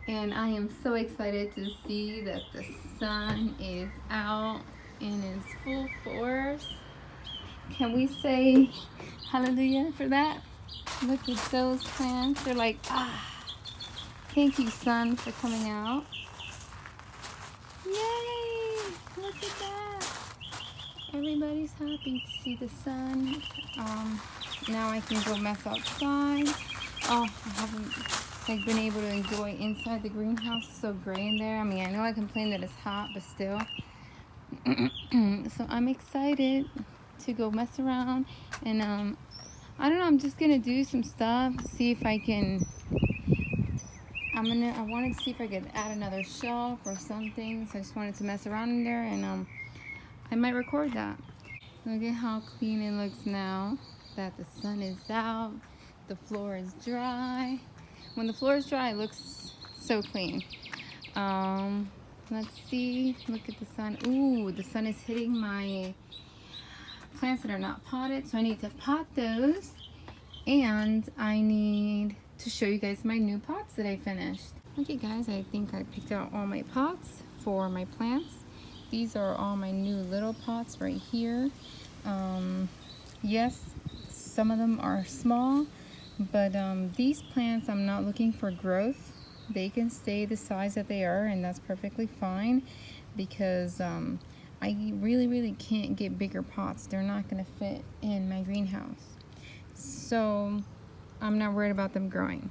And I am so excited to see that the sun is out in its full force. Can we say hallelujah for that? Look at those plants. They're like, thank you, sun, for coming out. Yay! Look at that. Everybody's happy to see the sun. Now I can go mess outside. Oh, I haven't been able to enjoy inside the greenhouse. It's so gray in there. I mean, I know I complain that it's hot, but still. So I'm excited to go mess around, and I don't know, I'm just gonna do some stuff, see if I can. I wanted to see if I could add another shelf or something, so I just wanted to mess around in there, and I might record that. Look at how clean it looks now that the sun is out. The floor is dry. When the floor is dry, it looks so clean. Let's see. Look at the sun. Ooh, the sun is hitting my plants that are not potted, so I need to pot those. And I need to show you guys my new pots that I finished. Okay guys, I think I picked out all my pots for my plants. These are all my new little pots right here. Yes, some of them are small, but these plants, I'm not looking for growth. They can stay the size that they are, and that's perfectly fine, because I really can't get bigger pots. They're not going to fit in my greenhouse. So I'm not worried about them growing.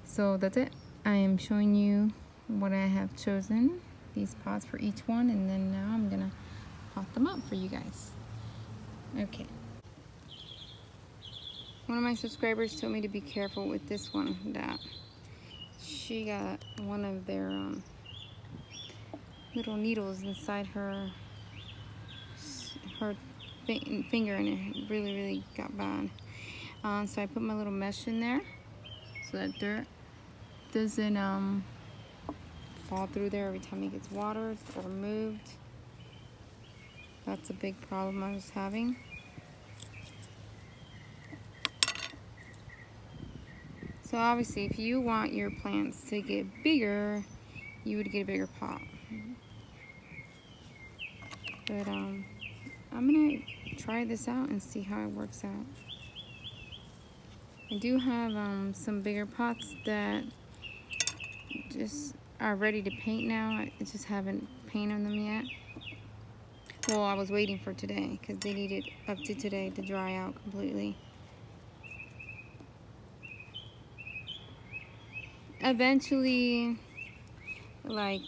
So that's it. I am showing you what I have chosen, these pots for each one, and then now I'm gonna pot them up for you guys. Okay. One of my subscribers told me to be careful with this one, that she got one of their little needles inside her finger, and it really got bad. So I put my little mesh in there so that dirt doesn't fall through there every time it gets watered or moved. That's a big problem I was having. So obviously, if you want your plants to get bigger, you would get a bigger pot. But I'm gonna try this out and see how it works out. I do have some bigger pots that just are ready to paint now. I just haven't painted them yet. Well, I was waiting for today because they needed up to today to dry out completely. Eventually, like,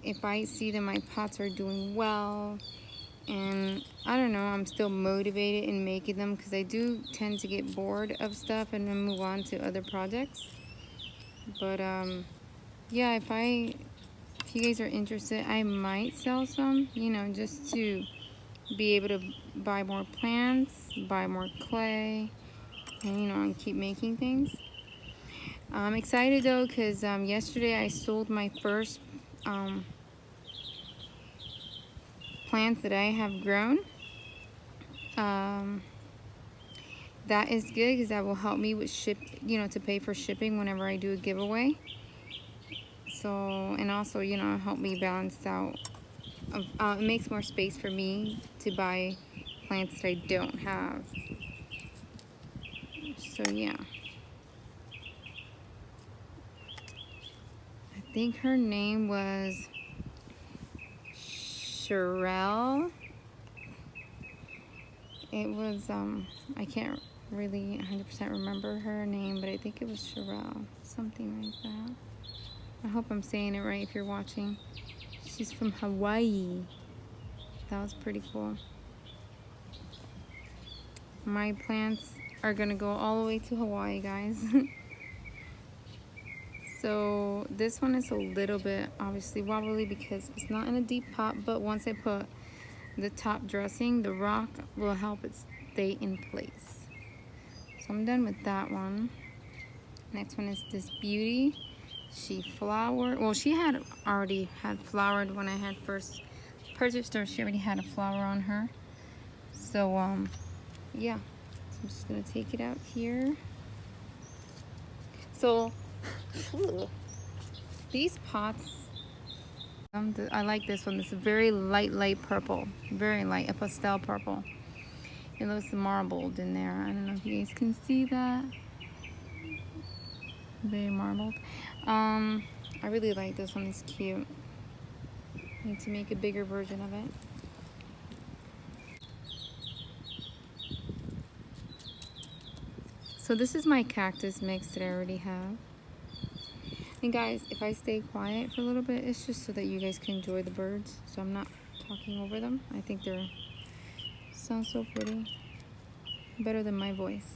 if I see that my pots are doing well, and I don't know, I'm still motivated in making them, because I do tend to get bored of stuff and then move on to other projects. But yeah, if you guys are interested, I might sell some, you know, just to be able to buy more plants, buy more clay, and you know, and keep making things. I'm excited though, because yesterday I sold my first plants that I have grown. That is good, because that will help me with to pay for shipping whenever I do a giveaway. So, and also, you know, help me balance out. It makes more space for me to buy plants that I don't have. So yeah. I think her name was Sherelle. It was, I can't really 100% remember her name, but I think it was Sherelle, something like that. I hope I'm saying it right if you're watching. She's from Hawaii. That was pretty cool. My plants are gonna go all the way to Hawaii, guys. So this one is a little bit obviously wobbly because it's not in a deep pot, but once I put the top dressing, the rock will help it stay in place. So I'm done with that one. Next one is this beauty. She flowered. Well, she had already had flowered when I had first purchased her. She already had a flower on her. So yeah. So I'm just gonna take it out here. So These pots, I like this one. It's a very light purple. Very light, a pastel purple. It looks marbled in there. I don't know if you guys can see that. Very marbled. I really like this one. It's cute. I need to make a bigger version of it. So this is my cactus mix that I already have. And guys, if I stay quiet for a little bit, it's just so that you guys can enjoy the birds. So I'm not talking over them. I think they're sound so pretty. Better than my voice.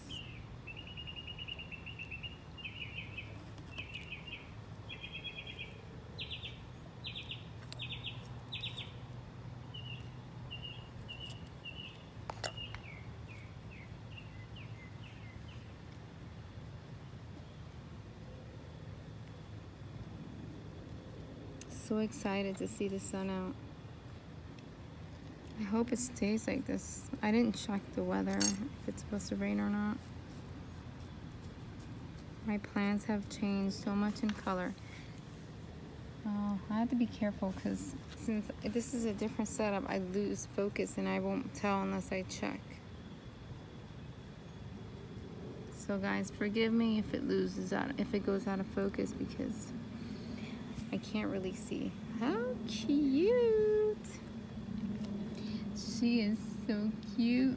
So excited to see the sun out. I hope it stays like this. I didn't check the weather, if it's supposed to rain or not. My plants have changed so much in color. Oh, I have to be careful because since this is a different setup, I lose focus and I won't tell unless I check. So guys, forgive me if it goes out of focus because I can't really see. How cute! She is so cute.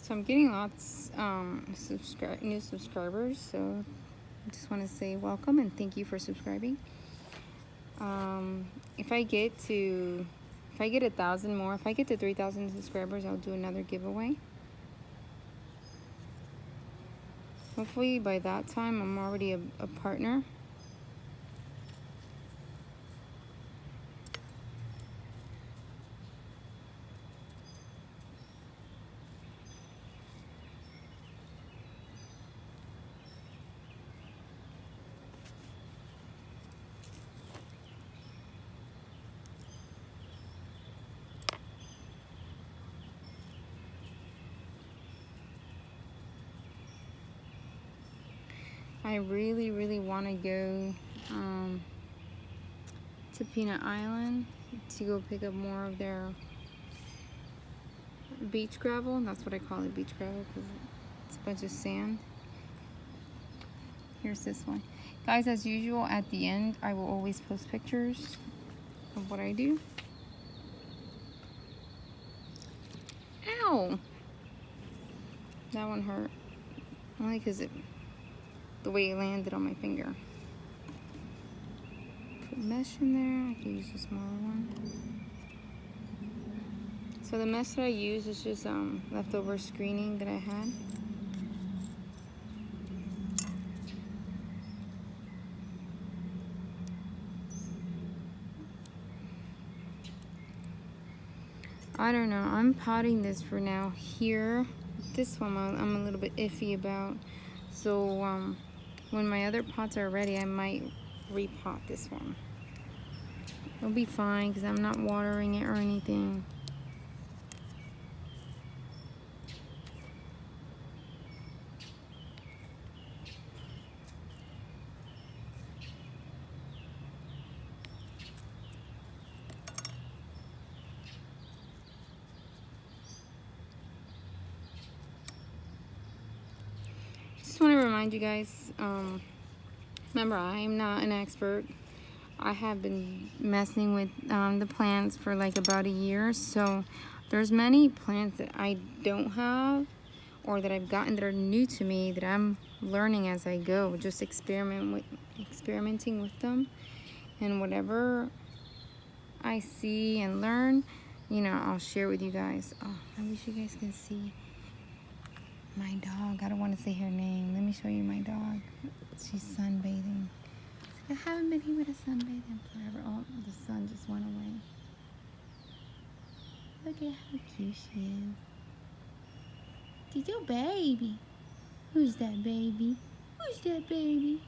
So I'm getting lots new subscribers, so I just want to say welcome and thank you for subscribing. If I get 1,000 more, if I get to 3,000 subscribers, I'll do another giveaway. Hopefully by that time I'm already a partner. I really want to go to Peanut Island to go pick up more of their beach gravel. That's what I call it, beach gravel, because it's a bunch of sand. Here's this one. Guys, as usual, at the end, I will always post pictures of what I do. Ow! That one hurt. Only because the way it landed on my finger. Put mesh in there. I can use a smaller one. So the mesh that I use is just leftover screening that I had. I don't know. I'm potting this for now here. This one I'm a little bit iffy about. So when my other pots are ready, I might repot this one. It'll be fine because I'm not watering it or anything. Just want to remind you guys, remember, I am not an expert. I have been messing with the plants for like about a year, so there's many plants that I don't have or that I've gotten that are new to me that I'm learning as I go, just experimenting with them, and whatever I see and learn, you know, I'll share with you guys. Oh, I wish you guys can see my dog. I don't want to say her name. Let me show you my dog. She's sunbathing. I haven't been here with a sunbathing in forever. Oh, the sun just went away. Look at how cute she is. She's your baby. Who's that baby? Who's that baby?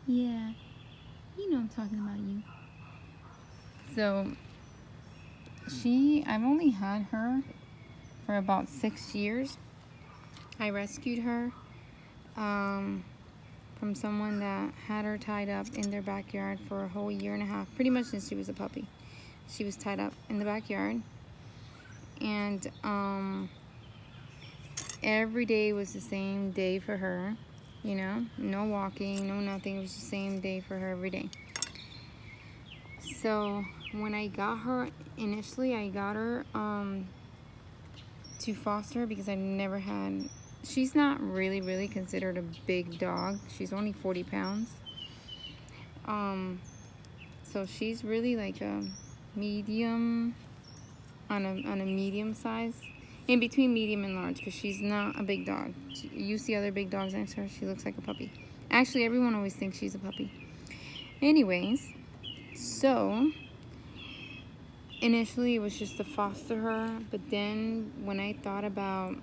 Yeah, you know I'm talking about you. So I've only had her for about 6 years. I rescued her from someone that had her tied up in their backyard for a whole year and a half, pretty much since she was a puppy. She was tied up in the backyard, and every day was the same day for her, you know, no walking, no nothing. It was the same day for her every day. So when I got her, initially I got her to foster because I never had, she's not really considered a big dog. She's only 40 pounds. So she's really like a medium, on a medium size, in between medium and large, because she's not a big dog. You see other big dogs next to her, she looks like a puppy. Actually, everyone always thinks she's a puppy. Anyways, so initially it was just to foster her, but then when I thought about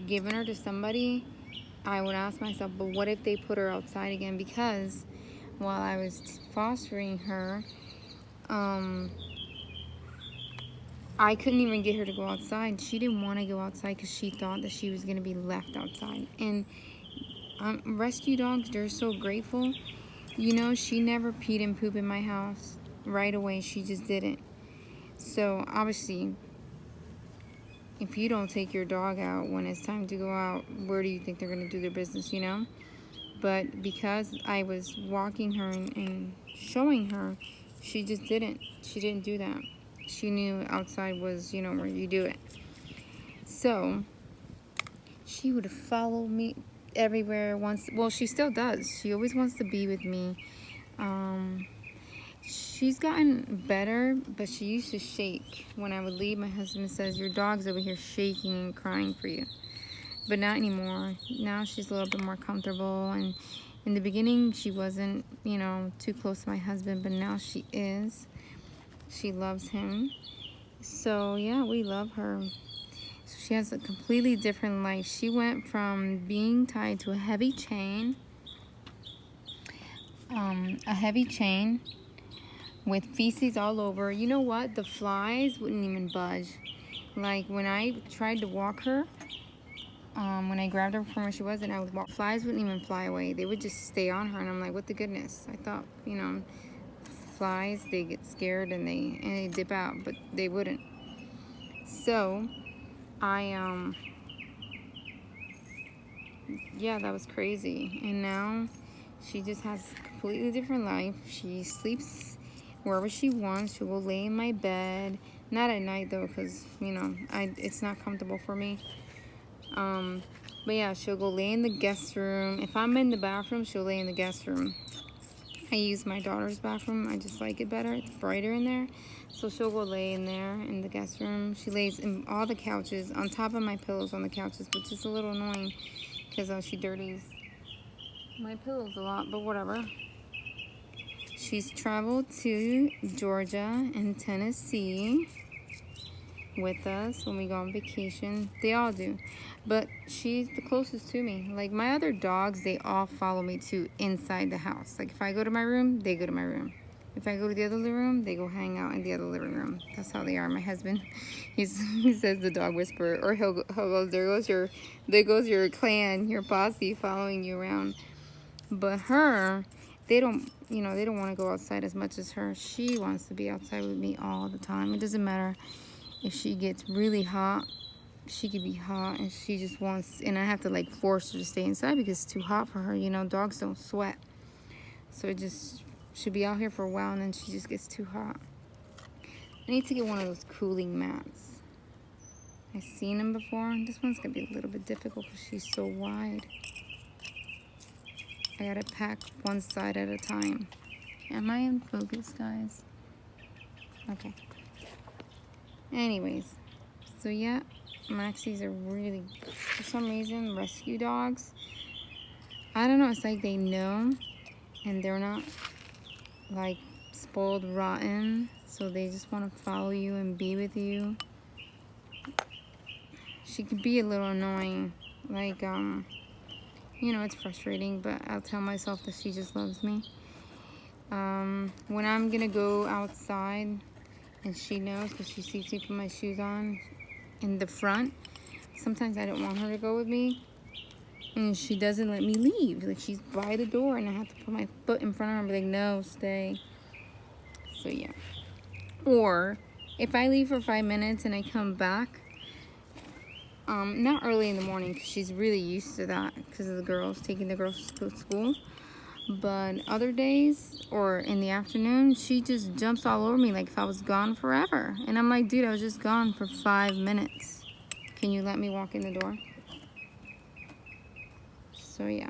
giving her to somebody, I would ask myself, but what if they put her outside again? Because while I was fostering her, I couldn't even get her to go outside. She didn't want to go outside because she thought that she was going to be left outside. And rescue dogs, they're so grateful. You know, she never peed and pooped in my house right away. She just didn't. So obviously, if you don't take your dog out when it's time to go out, where do you think they're going to do their business, you know? But because I was walking her and showing her, she just didn't. She didn't do that. She knew outside was, you know, where you do it. So she would follow me everywhere. Well, she still does. She always wants to be with me. She's gotten better, but she used to shake. When I would leave, my husband says, your dog's over here shaking and crying for you. But not anymore. Now she's a little bit more comfortable. And in the beginning, she wasn't, you know, too close to my husband, but now she is. She loves him. So yeah, we love her. So she has a completely different life. She went from being tied to a heavy chain with feces all over. You know what? The flies wouldn't even budge. Like when I tried to walk her, when I grabbed her from where she was and I would walk, flies wouldn't even fly away. They would just stay on her, and I'm like, what the goodness? I thought, you know, flies, they get scared and they dip out, but they wouldn't. So yeah, that was crazy. And now she just has a completely different life. She sleeps wherever she wants. She will lay in my bed, not at night though, because you know it's not comfortable for me. But yeah, she'll go lay in the guest room. If I'm in the bathroom, she'll lay in the guest room. I use my daughter's bathroom. I just like it better. It's brighter in there. So she'll go lay in there in the guest room. She lays in all the couches, on top of my pillows on the couches, which is a little annoying because she dirties my pillows a lot, but whatever. She's traveled to Georgia and Tennessee with us when we go on vacation. They all do, but she's the closest to me. Like my other dogs, they all follow me to inside the house. Like if I go to my room, they go to my room. If I go to the other living room, they go hang out in the other living room. That's how they are. My husband, he says the dog whisperer, or he'll go, there goes your clan, your posse following you around. But her, they don't, you know, they don't want to go outside as much as her. She wants to be outside with me all the time. It doesn't matter if she gets really hot. She could be hot and she just wants, and I have to like force her to stay inside because it's too hot for her. You know, dogs don't sweat. So it just, she'll be out here for a while and then she just gets too hot. I need to get one of those cooling mats. I've seen them before. This one's gonna be a little bit difficult because she's so wide. I gotta pack one side at a time. Am I in focus, guys? Okay. Anyways, so yeah, Maxies are really, for some reason, rescue dogs. I don't know, it's like they know and they're not like spoiled rotten, so they just want to follow you and be with you. She could be a little annoying, like you know, it's frustrating, but I'll tell myself that she just loves me. When I'm gonna go outside, and she knows because she sees me put my shoes on in the front, sometimes I don't want her to go with me, and she doesn't let me leave. Like, she's by the door and I have to put my foot in front of her and be like, no, stay. So yeah. Or if I leave for 5 minutes and I come back, not early in the morning because she's really used to that because of the girls, taking the girls to school. But other days or in the afternoon, she just jumps all over me like if I was gone forever. And I'm like, dude, I was just gone for 5 minutes. Can you let me walk in the door? So yeah,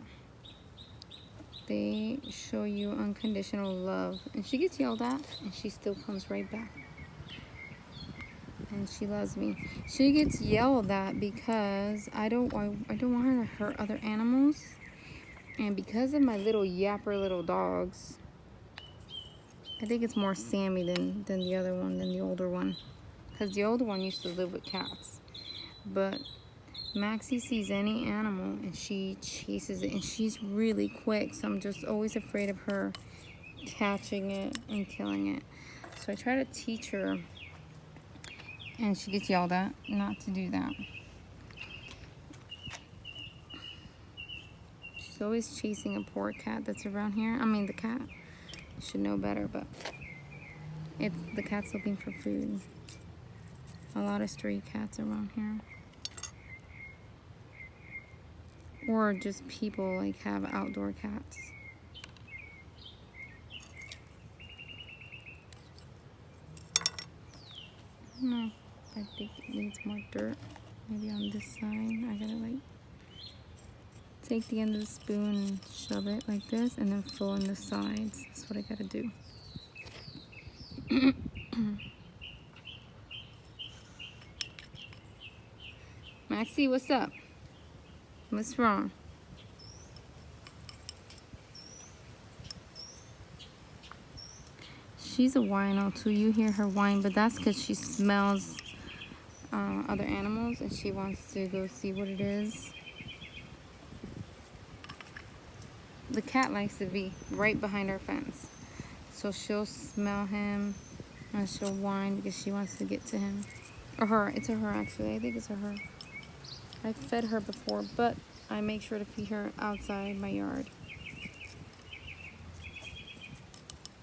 they show you unconditional love. And she gets yelled at and she still comes right back. And she loves me. She gets yelled at because I don't want her to hurt other animals. And because of my little yapper little dogs, I think it's more Sammy than the other one, than the older one. Because the older one used to live with cats. But Maxie sees any animal and she chases it. And she's really quick. So I'm just always afraid of her catching it and killing it. So I try to teach her. And she gets yelled at not to do that. She's always chasing a poor cat that's around here. I mean, the cat should know better, but the cat's looking for food. A lot of stray cats around here. Or just people like have outdoor cats. No, I think it needs more dirt. Maybe on this side. I gotta like take the end of the spoon and shove it like this and then fill in the sides. That's what I gotta do. Maxie, what's up? What's wrong? She's a wino too. You hear her whine, but that's because she smells other animals and she wants to go see what it is. The cat likes to be right behind our fence, so she'll smell him and she'll whine because she wants to get to him. Or her. It's a her, actually. I think it's a her. I've fed her before, but I make sure to feed her outside my yard.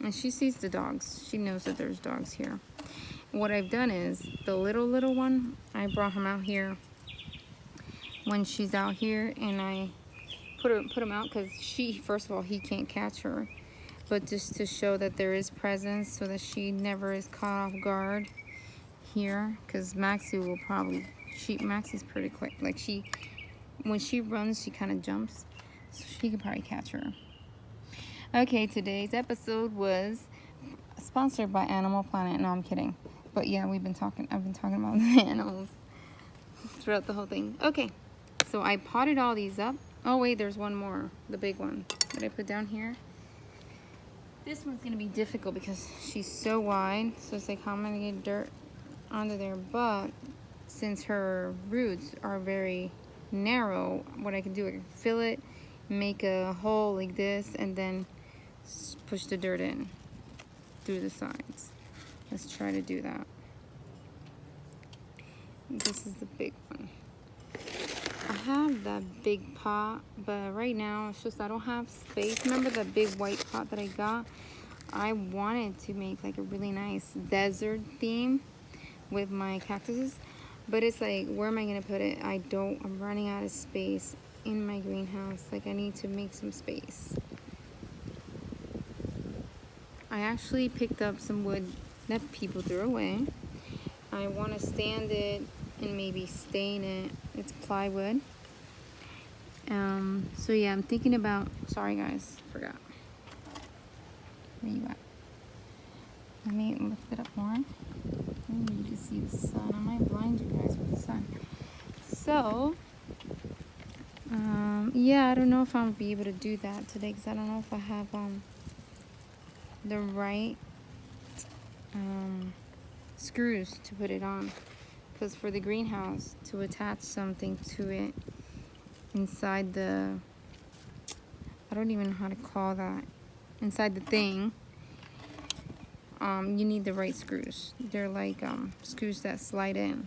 And she sees the dogs. She knows that there's dogs here. What I've done is, the little one, I brought him out here when she's out here, and I put him out because first of all, he can't catch her, but just to show that there is presence so that she never is caught off guard here, because Maxie will probably, Maxie's pretty quick. Like, when she runs, she kind of jumps, so she could probably catch her. Okay, today's episode was sponsored by Animal Planet. No, I'm kidding. But yeah, I've been talking about the animals throughout the whole thing. Okay, so I potted all these up. Oh wait, there's one more, the big one that I put down here. This one's gonna be difficult because she's so wide, so it's like, how am I gonna get dirt onto there? But since her roots are very narrow, what I can do, I can fill it, make a hole like this, and then push the dirt in through the sides. Let's try to do that. This is the big one. I have that big pot, but right now it's just I don't have space. Remember that big white pot that I got? I wanted to make like a really nice desert theme with my cactuses, but it's like, where am I gonna put it? I'm running out of space in my greenhouse. Like, I need to make some space. I actually picked up some wood that people threw away. I want to sand it and maybe stain it. It's plywood. So yeah, I'm thinking about, sorry guys, forgot. Where you at? Let me lift it up more. Maybe you can see the sun. I might blind you guys with the sun. So, yeah, I don't know if I'll be able to do that today because I don't know if I have the right screws to put it on. Because for the greenhouse, to attach something to it inside the, I don't even know how to call that, inside the thing, you need the right screws. They're like screws that slide in,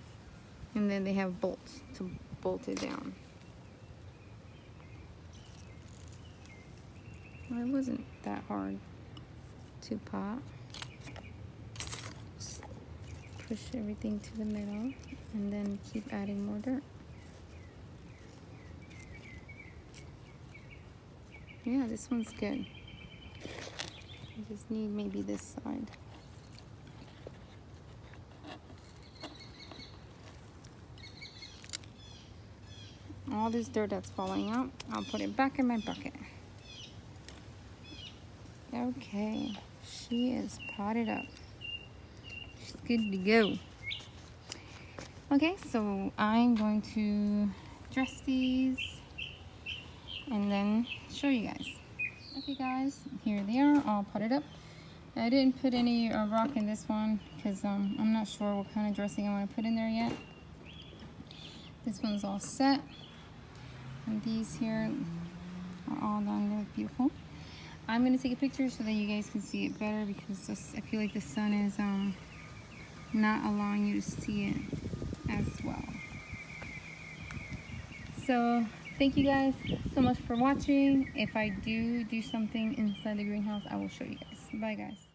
and then they have bolts to bolt it down. Well, it wasn't that hard to pop. Just push everything to the middle and then keep adding more dirt. Yeah, this one's good. I just need maybe this side. All this dirt that's falling out, I'll put it back in my bucket. Okay, she is potted up. She's good to go. Okay, so I'm going to dress these and then show you guys. Okay guys, here they are all potted up. I didn't put any rock in this one because I'm not sure what kind of dressing I want to put in there yet. This one's all set. And these here are all done. They look beautiful. I'm going to take a picture so that you guys can see it better because I feel like the sun is not allowing you to see it as well. So thank you guys so much for watching. If I do something inside the greenhouse, I will show you guys. Bye guys.